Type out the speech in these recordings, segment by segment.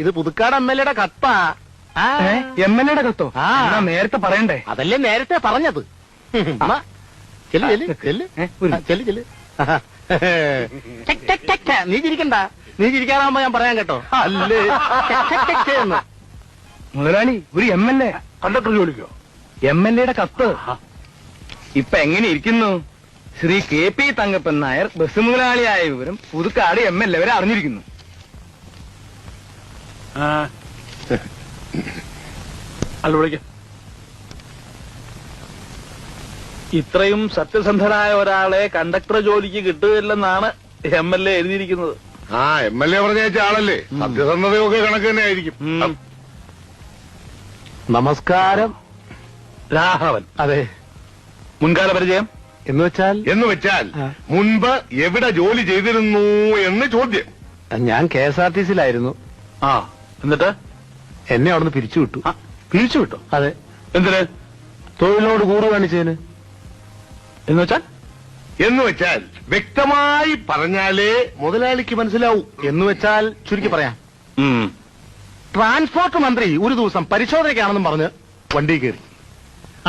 ഇത് Puthukkad MLA കത്താ. MLA കത്തോ? നേരത്തെ പറയണ്ടേ? അതല്ലേ നേരത്തെ പറഞ്ഞത്. നീ ചിരിക്കണ്ട, നീ ചിരിക്കാറാകുമ്പോ ഞാൻ പറയാൻ കേട്ടോ. അല്ലേ മുതലാളി, ഒരു MLA കണ്ടക്ടർ ജോലിക്കോ? MLA കത്ത്. ഇപ്പൊ എങ്ങനെ ഇരിക്കുന്നു? ശ്രീ KP തങ്കപ്പൻ നായർ ബസ് മുതലാളിയായ വിവരം പുതുക്കാട് MLA വരെ അറിഞ്ഞിരിക്കുന്നു. അല്ല, വിളിക്ക. ഇത്രയും സത്യസന്ധനായ ഒരാളെ കണ്ടക്ടർ ജോലിക്ക് കിട്ടുകയില്ലെന്നാണ് MLA എഴുതിയിരിക്കുന്നത്. MLA പറഞ്ഞ ആളല്ലേ, സത്യസന്ധതയൊക്കെ കണക്ക് തന്നെ ആയിരിക്കും. നമസ്കാരം. രാഘവൻ. അതെ. മുൻകാല പരിചയം എന്ന് വെച്ചാൽ മുൻപ് എവിടെ ജോലി ചെയ്തിരുന്നു എന്ന് ചോദ്യം. ഞാൻ KSRTCയിലായിരുന്നു. എന്നിട്ട് എന്നെ അവിടുന്ന് പിരിച്ചുവിട്ടു. പിരിച്ചുവിട്ടോ? അതെ. എന്തിന്? തൊഴിലിനോട് കൂറ് കാണിച്ചതിന്. എന്ന് വെച്ചാൽ വ്യക്തമായി പറഞ്ഞാലേ മുതലാളിക്ക് മനസ്സിലാവൂ. എന്നുവെച്ചാൽ ചുരുക്കി പറയാം, ട്രാൻസ്പോർട്ട് മന്ത്രി ഒരു ദിവസം പരിശോധനയ്ക്കാണെന്നും പറഞ്ഞ് വണ്ടി കയറി.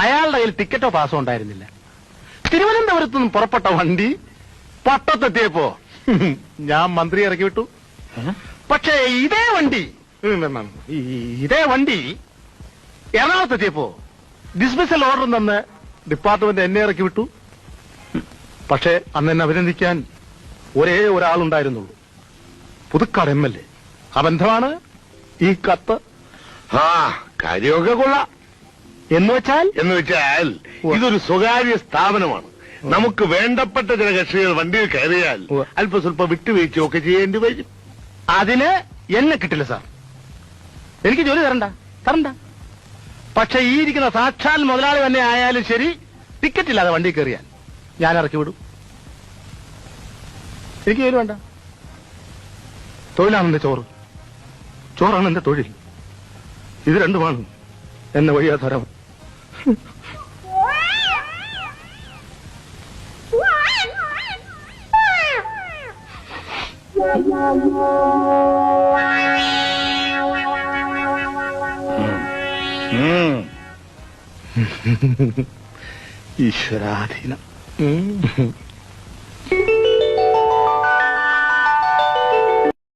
അയാളുടെ കയ്യിൽ ടിക്കറ്റോ പാസോ ഉണ്ടായിരുന്നില്ല. തിരുവനന്തപുരത്ത് നിന്നും പുറപ്പെട്ട വണ്ടി പട്ടത്തെത്തിയപ്പോ ഞാൻ മന്ത്രി ഇറക്കി വിട്ടു. പക്ഷേ ഇതേ വണ്ടി എറണാകുളത്തെത്തിയപ്പോ ഡിസ്മിസൽ ഓർഡർ തന്ന് ഡിപ്പാർട്ട്മെന്റ് എന്നെ ഇറക്കി വിട്ടു. പക്ഷേ അന്ന് എന്നെ അഭിനന്ദിക്കാൻ ഒരേ ഒരാളുണ്ടായിരുന്നുള്ളൂ, പുതുക്കാട് MLA. ആ ബന്ധമാണ് ഈ കത്ത്. കാര്യമൊക്കെ കൊള്ളാം. എന്ന് വെച്ചാൽ ഇതൊരു സ്വകാര്യ സ്ഥാപനമാണ്. നമുക്ക് വേണ്ടപ്പെട്ട ചില കക്ഷികൾ വണ്ടിയിൽ കയറിയാൽ അല്പം സ്വല്പം വിട്ടുവീഴ്ചയൊക്കെ ചെയ്യേണ്ടി വരും. അതിന് എന്നെ കിട്ടില്ല സാർ. എനിക്ക് ജോലി തരണ്ട. പക്ഷെ ഈ ഇരിക്കുന്ന സാക്ഷാൽ മുതലാളി തന്നെ ആയാലും ശരി, ടിക്കറ്റ് ഇല്ലാതെ വണ്ടി കയറിയാൽ ഞാൻ ഇറക്കി വിടും. എനിക്ക് ജോലി വേണ്ട. തൊഴിലാണ് എന്റെ ചോറാണ് എന്റെ തൊഴിൽ. ഇത് രണ്ടുമാണ് എന്നെ വഴിയാധാരം. ഈശ്വരാധീനം.